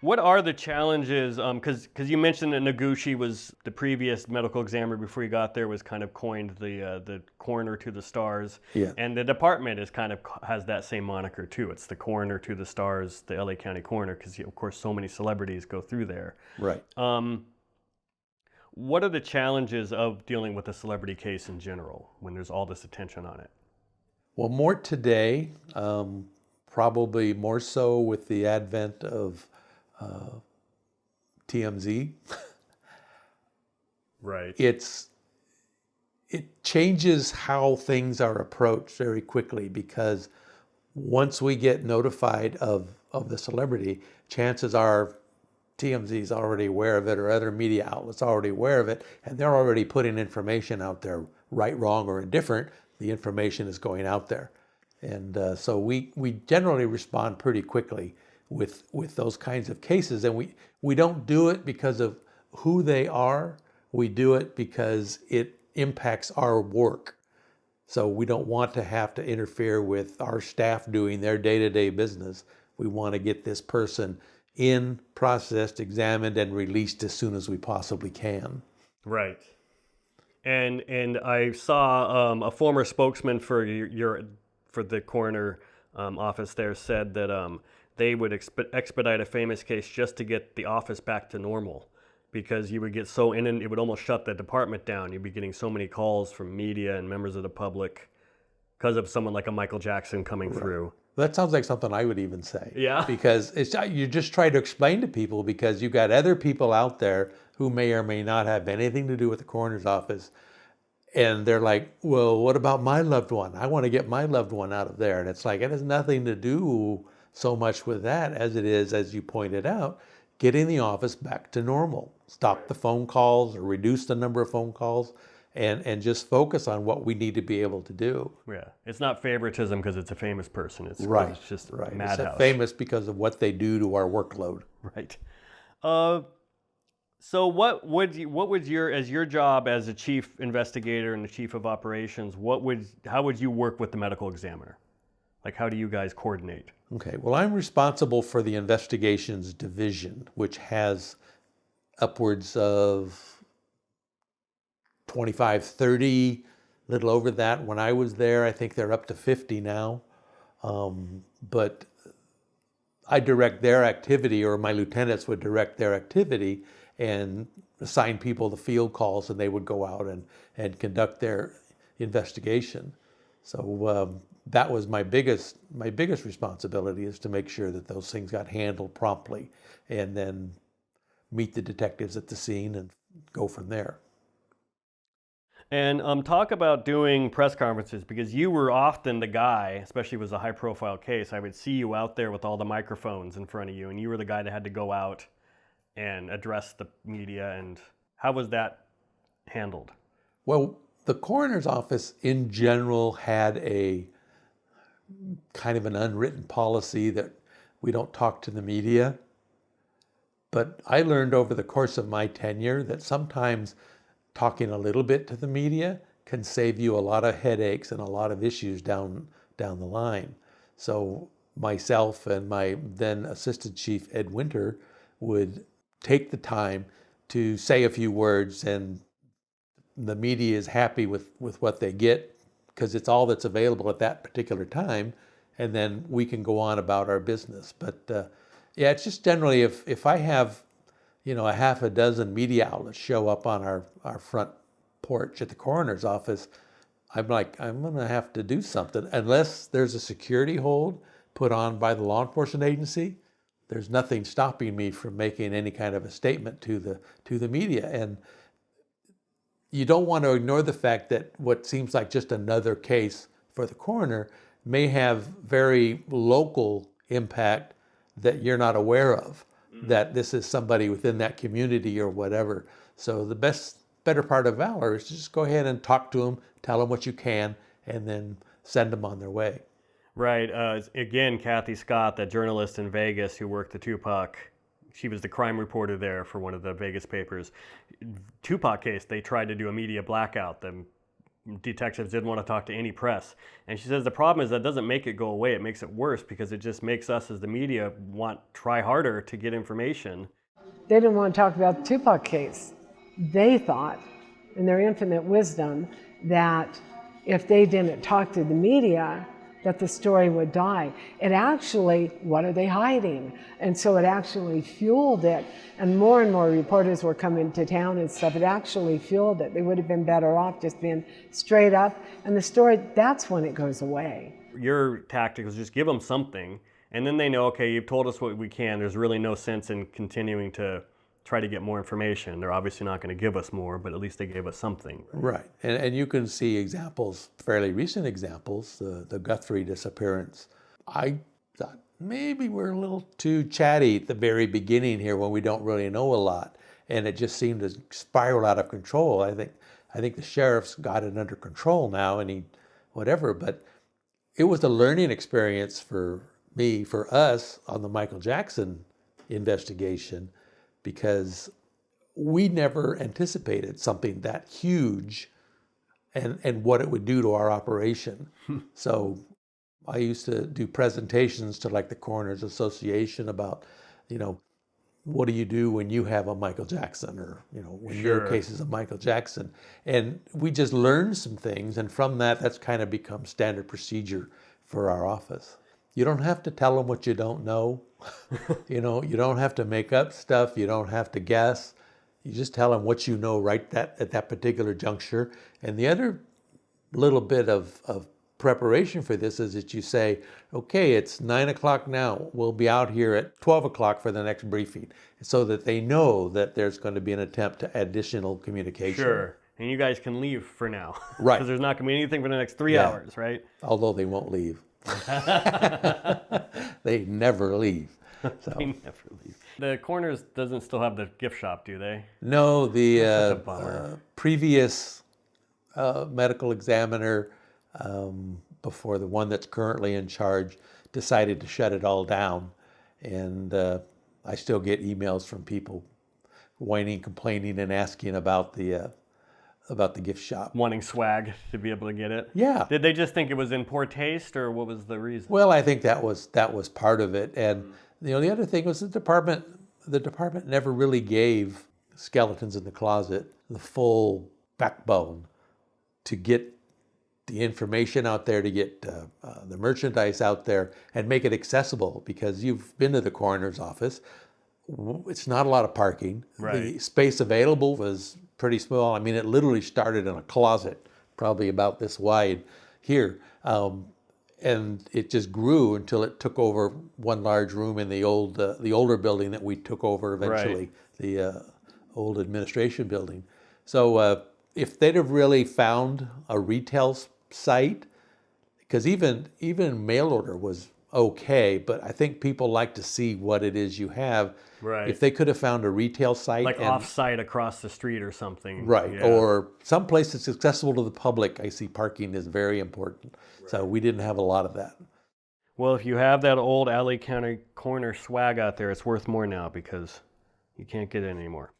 What are the challenges? Because you mentioned that Noguchi was the previous medical examiner before you got there was kind of coined the coroner to the stars. Yeah. And the department is kind of has that same moniker too. It's the coroner to the stars, the LA County coroner, because of course so many celebrities go through there. Right. What are the challenges of dealing with a celebrity case in general when there's all this attention on it? Well, more today, probably more so with the advent of TMZ. Right. It changes how things are approached very quickly, because once we get notified of the celebrity, chances are TMZ is already aware of it, or other media outlets are already aware of it, and they're already putting information out there, right, wrong, or indifferent. The information is going out there. And so we generally respond pretty quickly with those kinds of cases. And we don't do it because of who they are. We do it because it impacts our work. So we don't want to have to interfere with our staff doing their day-to-day business. We want to get this person in, processed, examined, and released as soon as we possibly can. Right. And I saw a former spokesman for the coroner office there said that they would expedite a famous case just to get the office back to normal, because you would get so in and it would almost shut the department down. You'd be getting so many calls from media and members of the public because of someone like a Michael Jackson coming through. That sounds like something I would even say. Yeah. Because you just try to explain to people, because you've got other people out there who may or may not have anything to do with the coroner's office. And they're like, well, what about my loved one? I want to get my loved one out of there. And it's like, it has nothing to do so much with that as it is, as you pointed out, getting the office back to normal. Stop the phone calls or reduce the number of phone calls, and just focus on what we need to be able to do. Yeah. It's not favoritism because it's a famous person. It's just right. madhouse. It's famous because of what they do to our workload. Right. So what would your job as a chief investigator and the chief of operations, how would you work with the medical examiner? Like, how do you guys coordinate? Okay, well, I'm responsible for the investigations division, which has upwards of 25, 30, a little over that. When I was there, I think they're up to 50 now. But I direct their activity, or my lieutenants would direct their activity and assign people the field calls, and they would go out and conduct their investigation. So that was my biggest responsibility, is to make sure that those things got handled promptly, and then meet the detectives at the scene and go from there. And talk about doing press conferences, because you were often the guy, especially if it was a high-profile case. I would see you out there with all the microphones in front of you, and you were the guy that had to go out and address the media. And how was that handled? Well, the coroner's office in general had a kind of an unwritten policy that we don't talk to the media. But I learned over the course of my tenure that sometimes talking a little bit to the media can save you a lot of headaches and a lot of issues down the line. So myself and my then assistant chief, Ed Winter, would take the time to say a few words, and the media is happy with what they get, because it's all that's available at that particular time, and then we can go on about our business. But yeah, it's just generally if I have a half a dozen media outlets show up on our front porch at the coroner's office, I'm like, I'm going to have to do something. Unless there's a security hold put on by the law enforcement agency, there's nothing stopping me from making any kind of a statement to the media. And you don't want to ignore the fact that what seems like just another case for the coroner may have very local impact that you're not aware of, that this is somebody within that community or whatever. So the better part of valor is to just go ahead and talk to them, tell them what you can, and then send them on their way. Right. Again, Kathy Scott, that journalist in Vegas who worked the Tupac, she was the crime reporter there for one of the Vegas papers. Tupac case, they tried to do a media blackout. The detectives didn't want to talk to any press. And she says the problem is that doesn't make it go away. It makes it worse because it just makes us as the media try harder to get information. They didn't want to talk about the Tupac case. They thought, in their infinite wisdom, that if they didn't talk to the media, that the story would die. It actually, what are they hiding? And so it actually fueled it. And more reporters were coming to town and stuff. It actually fueled it. They would have been better off just being straight up. And the story, that's when it goes away. Your tactic was just give them something, and then they know, okay, you've told us what we can. There's really no sense in continuing to try to get more information. They're obviously not going to give us more, but at least they gave us something. Right. And you can see examples, fairly recent examples, the Guthrie disappearance. I thought maybe we're a little too chatty at the very beginning here when we don't really know a lot. And it just seemed to spiral out of control. I think the sheriff's got it under control now, and but it was a learning experience for me, for us, on the Michael Jackson investigation, because we never anticipated something that huge and what it would do to our operation. So I used to do presentations to like the Coroners Association about, what do you do when you have a Michael Jackson, or, when your case is a Michael Jackson. And we just learned some things, and from that's kind of become standard procedure for our office. You don't have to tell them what you don't know. You don't have to make up stuff. You don't have to guess. You just tell them what you know at that particular juncture. And the other little bit of preparation for this is that you say, okay, it's 9 o'clock now. We'll be out here at 12 o'clock for the next briefing, so that they know that there's going to be an attempt to additional communication. Sure. And you guys can leave for now. Right. Because there's not going to be anything for the next 3 hours, right? Although they won't leave. They never leave. So. They never leave. The Coroners doesn't still have the gift shop, do they? No, That's such a bummer. Previous medical examiner, before the one that's currently in charge, decided to shut it all down. And I still get emails from people whining, complaining, and asking about the gift shop. Wanting swag to be able to get it? Yeah. Did they just think it was in poor taste, or what was the reason? Well, I think that was part of it. And the other thing was the department never really gave Skeletons in the Closet the full backbone to get the information out there, to get the merchandise out there and make it accessible, because you've been to the coroner's office. It's not a lot of parking. Right. The space available was pretty small. I mean, it literally started in a closet, probably about this wide here. And it just grew until it took over one large room in the older building that we took over eventually, right. The old administration building. So if they'd have really found a retail site, because even mail order was okay, but I think people like to see what it is you have. Right. If they could have found a retail site, like off-site across the street or something. Right, yeah. Or some place that's accessible to the public. I see parking is very important. Right. So we didn't have a lot of that. Well, if you have that old LA County Coroner swag out there, it's worth more now because you can't get it anymore.